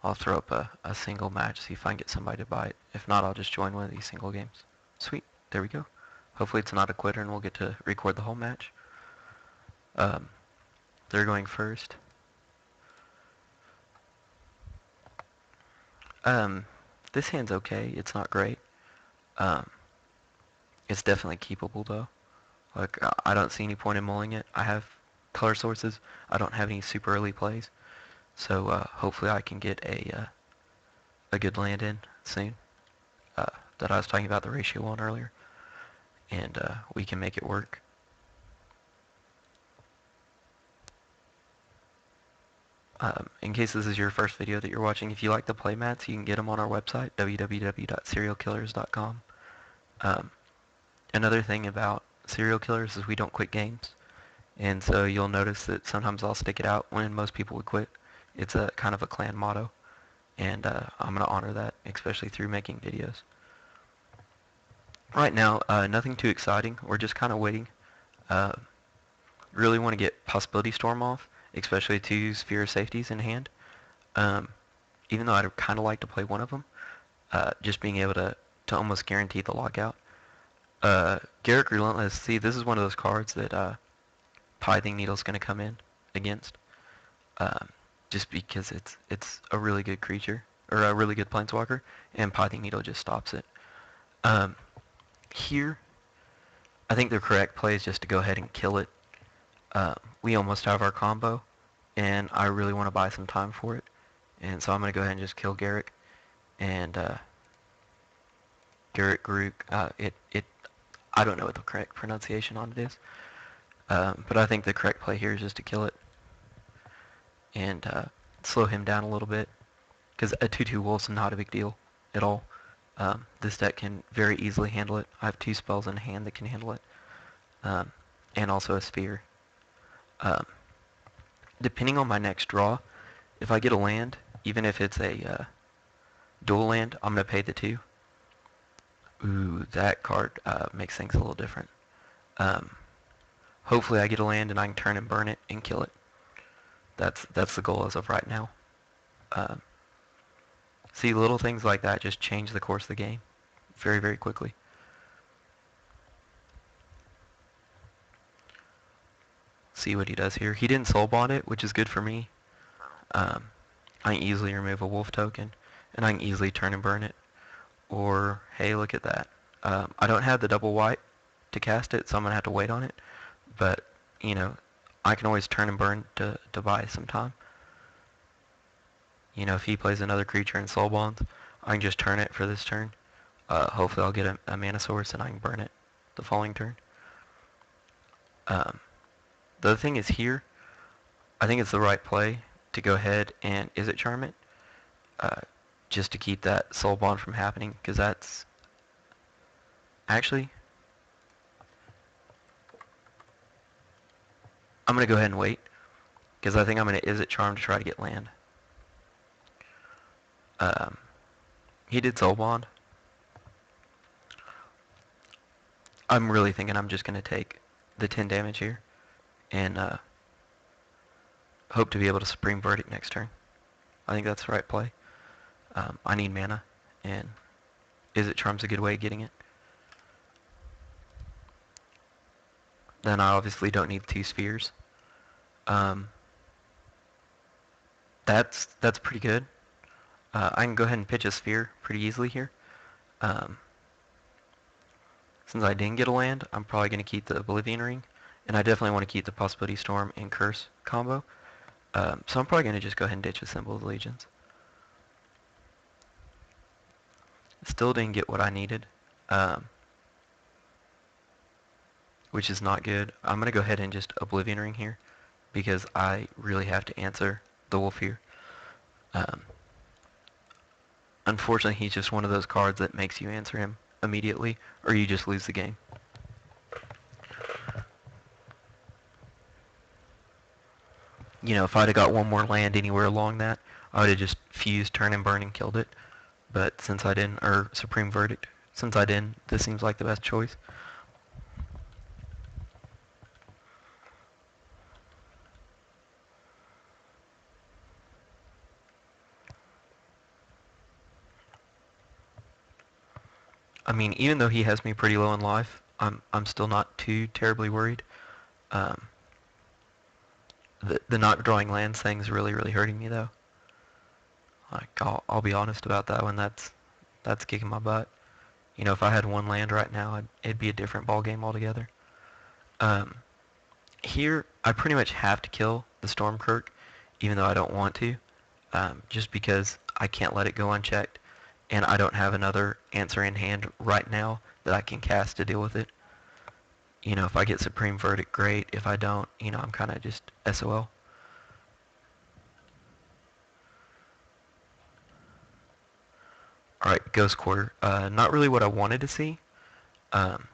I'll throw up a single match, see if I can get somebody to buy it. If not, I'll just join one of these single games. Sweet, there we go. Hopefully it's not a quitter and we'll get to record the whole match. They're going first. This hand's okay. It's not great. It's definitely keepable though. Like, I don't see any point in mulling it. I have color sources. I don't have any super early plays. So hopefully I can get a good land in soon. That I was talking about the ratio on earlier. And we can make it work. In case this is your first video that you're watching, if you like the playmats, you can get them on our website, www.serialkillers.com. Another thing about serial killers is we don't quit games. And so you'll notice that sometimes I'll stick it out when most people would quit. It's a kind of a clan motto. And I'm going to honor that, especially through making videos. Right now, nothing too exciting. We're just kind of waiting. Really want to get Possibility Storm off, especially two Sphere of Safeties in hand. Even though I'd kind of like to play one of them, just being able to almost guarantee the lockout. Garrick Relentless, see, this is one of those cards that Pithing Needle's going to come in against. Just because it's a really good creature, or a really good planeswalker, and Pithing Needle just stops it. Here, I think the correct play is just to go ahead and kill it. We almost have our combo, and I really want to buy some time for it. And so I'm going to go ahead and just kill Garrick. And Garrick Grook, I don't know what the correct pronunciation on it is. But I think the correct play here is just to kill it. And slow him down a little bit. Because a 2/2 Wolf's not a big deal at all. This deck can very easily handle it. I have 2 spells in hand that can handle it. And also a Sphere. Depending on my next draw, if I get a land, even if it's a dual land, I'm going to pay the 2. Ooh, that card makes things a little different. Hopefully I get a land and I can turn and burn it and kill it. That's the goal as of right now. See, little things like that just change the course of the game very, very quickly. See what he does here. He didn't soul bond it, which is good for me. I can easily remove a wolf token, and I can easily turn and burn it. Or, hey, look at that. I don't have the double white to cast it, so I'm going to have to wait on it. But, you know, I can always turn and burn to buy some time. You know, if he plays another creature and soul bonds, I can just turn it for this turn. Hopefully I'll get a mana source and I can burn it the following turn. The other thing is here, I think it's the right play to go ahead and Is It Charm it? Just to keep that soul bond from happening, because that's actually, I'm going to go ahead and wait, because I think I'm going to Is It Charm to try to get land. He did soul bond. I'm really thinking I'm just going to take the 10 damage here and hope to be able to Supreme Verdict next turn. I think that's the right play. I need mana, and Is It Charm's a good way of getting it. Then I obviously don't need 2 spheres. That's pretty good. I can go ahead and pitch a sphere pretty easily here. Since I didn't get a land, I'm probably going to keep the Oblivion Ring, and I definitely want to keep the Possibility Storm and Curse combo. So I'm probably going to just go ahead and ditch a Symbol of Allegiance. Still didn't get what I needed, which is not good. I'm going to go ahead and just Oblivion Ring here, because I really have to answer the wolf here. Unfortunately, he's just one of those cards that makes you answer him immediately, or you just lose the game. You know, if I'd have got one more land anywhere along that, I would have just fused, turn and burn, and killed it. But since I didn't, or Supreme Verdict, since I didn't, this seems like the best choice. I mean, even though he has me pretty low in life, I'm still not too terribly worried. Um, the not drawing lands thing's really hurting me though. Like I'll be honest about that one. That's kicking my butt. You know, if I had one land right now, it'd be a different ball game altogether. Um, Here, I pretty much have to kill the Stormkirk, even though I don't want to, just because I can't let it go unchecked, and I don't have another answer in hand right now that I can cast to deal with it. You know, if I get Supreme Verdict, great. If I don't, you know, I'm kind of just SOL. Alright, Ghost Quarter. Not really what I wanted to see. Um,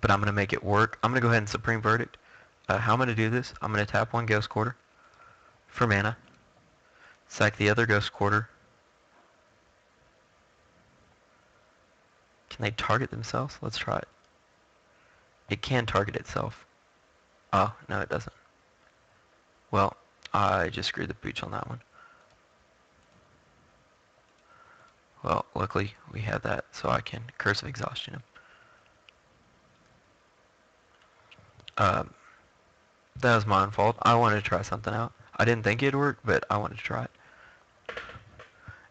but I'm going to make it work. I'm going to go ahead and Supreme Verdict. How I'm going to do this, I'm going to tap one Ghost Quarter for mana, sack the other Ghost Quarter. Can they target themselves? Let's try it. It can target itself. Oh, no it doesn't. Well, I just screwed the pooch on that one. Well, luckily we have that, so I can Curse of Exhaustion him. Um, that was my own fault. I wanted to try something out. I didn't think it'd work, but I wanted to try it.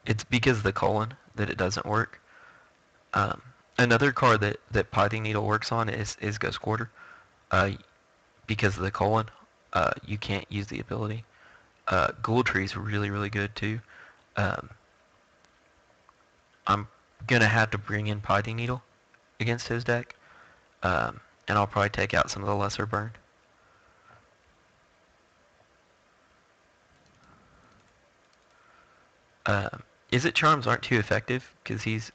It's because of the colon that it doesn't work. Another card that Pithing Needle works on is Ghost Quarter. Because of the colon, you can't use the ability. Ghoul Tree is really good too. Um, I'm gonna have to bring in Pithing Needle against his deck, and I'll probably take out some of the lesser burn. Izzet Charms aren't too effective because he's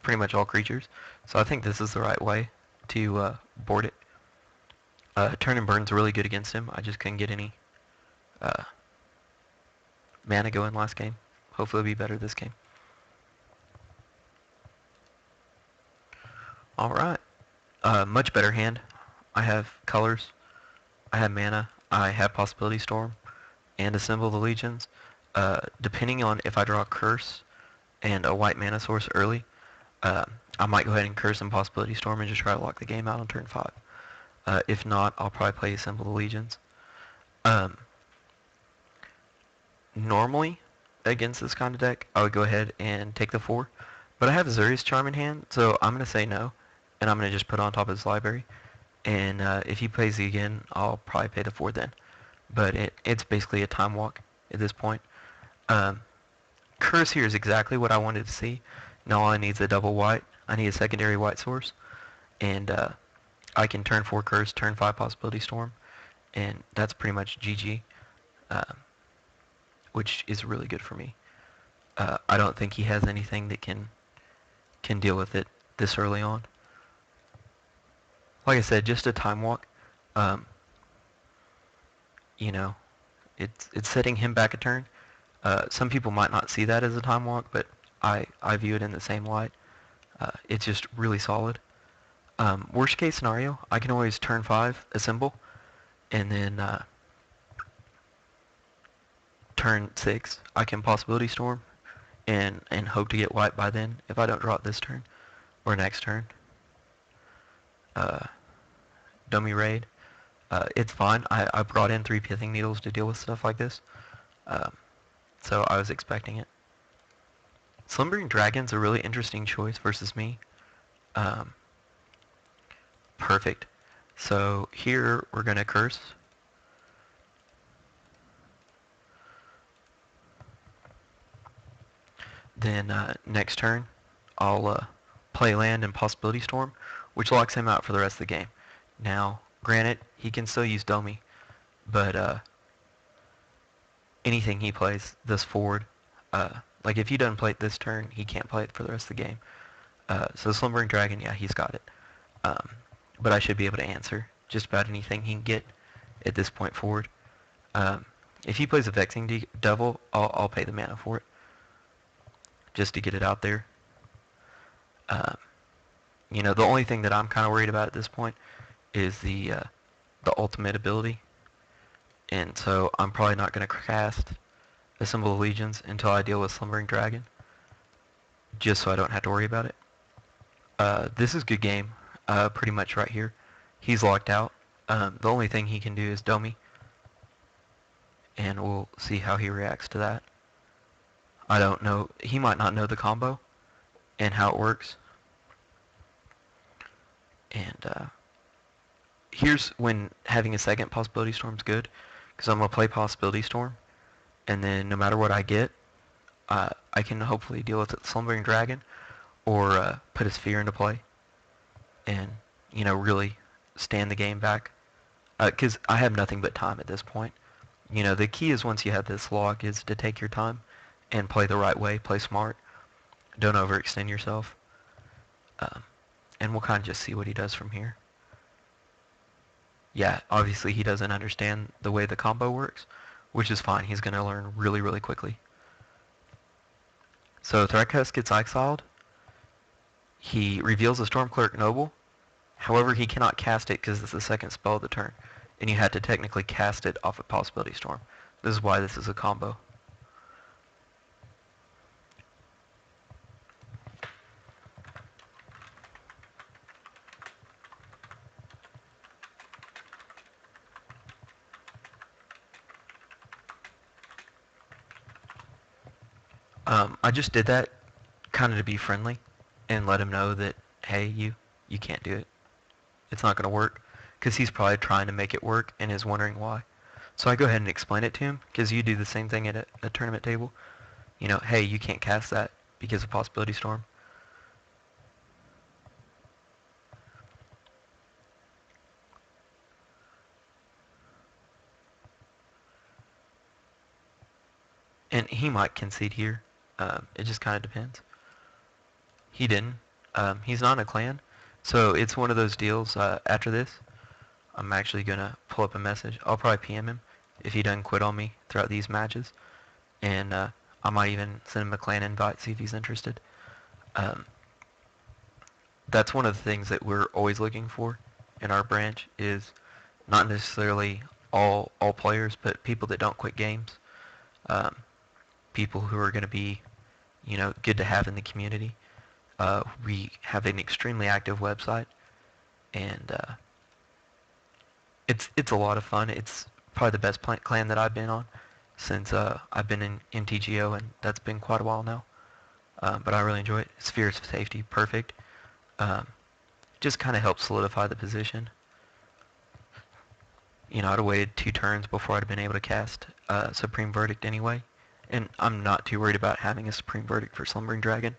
pretty much all creatures, so I think this is the right way to board it. Turn and Burn's really good against him. I just couldn't get any mana going last game. Hopefully it'll be better this game. Alright. Much better hand. I have colors. I have mana. I have Possibility Storm and a Symbol of the Legions. Depending on if I draw a Curse and a white mana source early, I might go ahead and Curse and Possibility Storm and just try to lock the game out on turn 5. If not, I'll probably play Symbol of the Legions. Normally, against this kind of deck, I would go ahead and take the 4. But I have Zuri's Charm in hand, so I'm going to say no. And I'm going to just put it on top of his library. And if he plays it again, I'll probably pay the 4 then. But it's basically a time walk at this point. Curse here is exactly what I wanted to see. Now all I need is a double white. I need a secondary white source. And I can turn 4 Curse, turn 5 Possibility Storm. And that's pretty much GG. Which is really good for me. I don't think he has anything that can deal with it this early on. Like I said, just a time walk. You know, it's setting him back a turn. Some people might not see that as a time walk, but I view it in the same light. It's just really solid. Worst case scenario, I can always turn 5, assemble, and then turn 6, I can Possibility Storm, and hope to get white by then if I don't draw it this turn or next turn. Dummy Raid. It's fine. I brought in 3 Pithing Needles to deal with stuff like this, so I was expecting it. Slumbering Dragon's a really interesting choice versus me. Perfect. So here we're going to Curse. Then next turn, I'll play land and Possibility Storm, which locks him out for the rest of the game. Now, granted, he can still use Domi, but anything he plays this forward, like if he doesn't play it this turn, he can't play it for the rest of the game. So Slumbering Dragon, yeah, he's got it. But I should be able to answer just about anything he can get at this point forward. If he plays a Vexing Devil, I'll pay the mana for it, just to get it out there. You know, the only thing that I'm kind of worried about at this point is the ultimate ability, and so I'm probably not going to cast a Symbol of Legions until I deal with Slumbering Dragon. just so I don't have to worry about it. This is good game, pretty much right here. He's locked out. The only thing he can do is dummy, and we'll see how he reacts to that. I don't know. He might not know the combo and how it works. And here's when having a second possibility storm's good, because I'm gonna play possibility storm, and then no matter what I get, I can hopefully deal with the slumbering dragon, or put a sphere into play, and really stand the game back. Because I have nothing but time at this point. The key is once you have this log is to take your time and play the right way, play smart. Don't overextend yourself. Um, and we'll kind of just see what he does from here. Yeah, obviously he doesn't understand the way the combo works, which is fine. He's going to learn really, really quickly. So Threatcast gets exiled. He reveals the Stormclerk Noble. However, he cannot cast it because it's the second spell of the turn, and you had to technically cast it off of Possibility Storm. This is why this is a combo. I just did that kind of to be friendly and let him know that, hey, you can't do it. It's not going to work, because he's probably trying to make it work and is wondering why. So I go ahead and explain it to him, because you do the same thing at a tournament table. Hey, you can't cast that because of Possibility Storm. And he might concede here. It just kind of depends. He didn't. He's not in a clan. So it's one of those deals. After this, I'm actually going to pull up a message. I'll probably PM him if he doesn't quit on me throughout these matches. And I might even send him a clan invite, see if he's interested. Um, that's one of the things that we're always looking for in our branch is not necessarily all players, but people that don't quit games. Um, People who are going to be, good to have in the community. We have an extremely active website, and it's a lot of fun. It's probably the best clan that I've been on since I've been in MTGO, and that's been quite a while now. But I really enjoy it. Spheres of safety, perfect. Um, just kind of helps solidify the position. I'd have waited 2 turns before I'd have been able to cast Supreme Verdict anyway. And I'm not too worried about having a Supreme Verdict for Slumbering Dragon.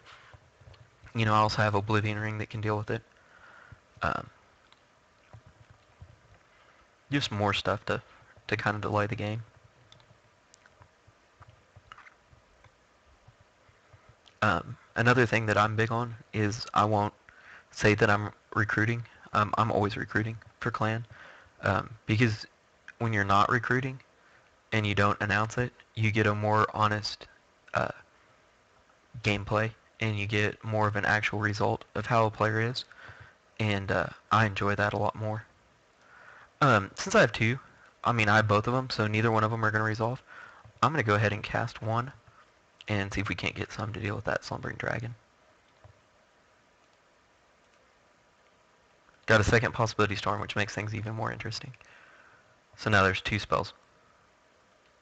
I also have Oblivion Ring that can deal with it. Um, just more stuff to kind of delay the game. Another thing that I'm big on is I won't say that I'm recruiting. I'm always recruiting for clan. Because when you're not recruiting and you don't announce it, you get a more honest uh, gameplay and you get more of an actual result of how a player is. And I enjoy that a lot more. Since I have 2, I have both of them, so neither one of them are going to resolve. I'm going to go ahead and cast 1 and see if we can't get some to deal with that Slumbering Dragon. Got a second Possibility Storm, which makes things even more interesting. So now there's 2 spells.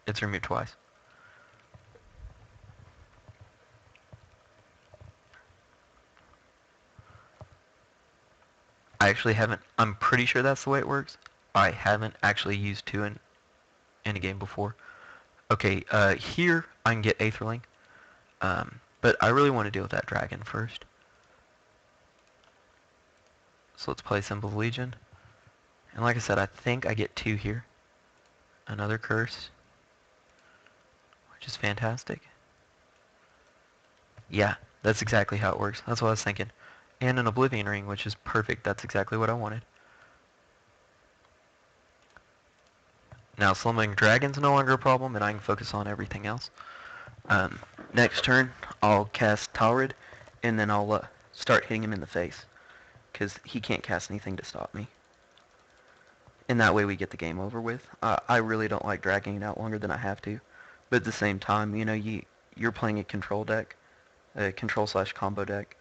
It's removed twice. I actually haven't, I'm pretty sure that's the way it works. I haven't actually used 2 in a game before. Okay, here I can get Aetherling. But I really want to deal with that dragon first. So let's play Symbol of Legion. And like I said, I think I get 2 here. Another curse, which is fantastic. Yeah, that's exactly how it works. That's what I was thinking. And an Oblivion Ring, which is perfect. That's exactly what I wanted. Now Slumbering Dragon's no longer a problem, and I can focus on everything else. Next turn, I'll cast Talrid, and then I'll start hitting him in the face, because he can't cast anything to stop me. And that way we get the game over with. I really don't like dragging it out longer than I have to, but at the same time, you're playing a control deck, a control/combo deck,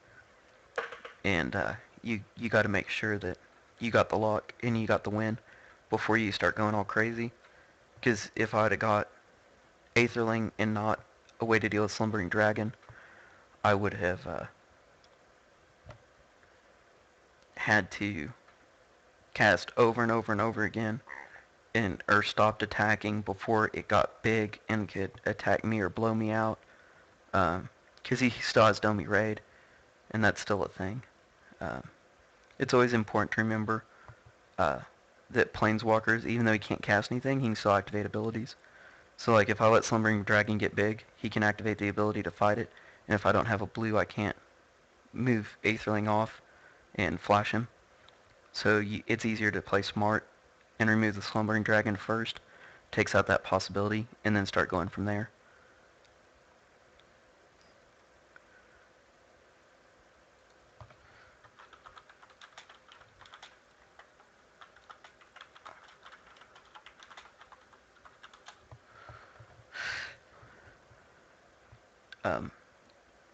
and you got to make sure that you got the lock and you got the win before you start going all crazy. Because if I'd have got Aetherling and not a way to deal with Slumbering Dragon, I would have had to cast over and over and over again, and or stopped attacking before it got big and could attack me or blow me out. Because he still has Domi Raid, and that's still a thing. Um, it's always important to remember uh, that Planeswalkers, even though he can't cast anything, he can still activate abilities. So like if I let Slumbering Dragon get big, he can activate the ability to fight it, and if I don't have a blue, I can't move Aetherling off and flash him. So it's easier to play smart and remove the Slumbering Dragon first, takes out that possibility, and then start going from there. Um,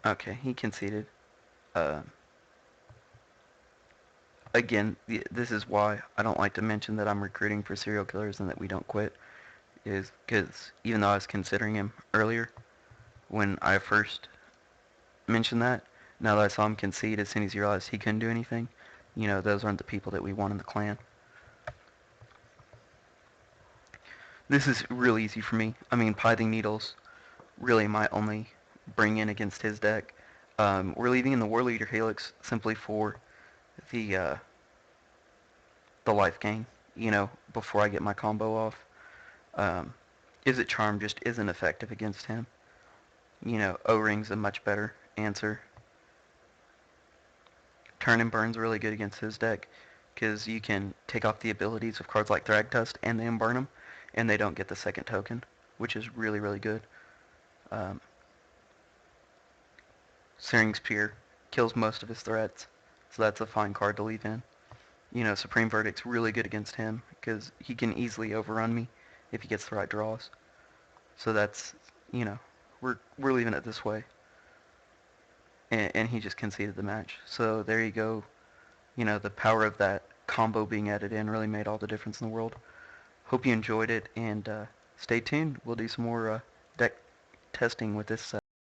okay, he conceded. Uh, Again, this is why I don't like to mention that I'm recruiting for serial killers and that we don't quit, is because even though I was considering him earlier, when I first mentioned that, now that I saw him concede as soon as he realized he couldn't do anything, those aren't the people that we want in the clan. This is really easy for me. I mean, Pithing Needles really my only bring in against his deck. We're leaving in the War Leader Helix simply for the uh, the life gain, before I get my combo off. Um, Is It Charm just isn't effective against him. O-Ring's a much better answer. Turn and Burn's really good against his deck because you can take off the abilities of cards like Thragtusk and then burn them, and they don't get the second token, which is really, really good. Um, Searing Spear kills most of his threats, so that's a fine card to leave in. Supreme Verdict's really good against him because he can easily overrun me if he gets the right draws. So that's, we're leaving it this way. And he just conceded the match. So there you go. The power of that combo being added in really made all the difference in the world. Hope you enjoyed it, and stay tuned. We'll do some more deck testing with this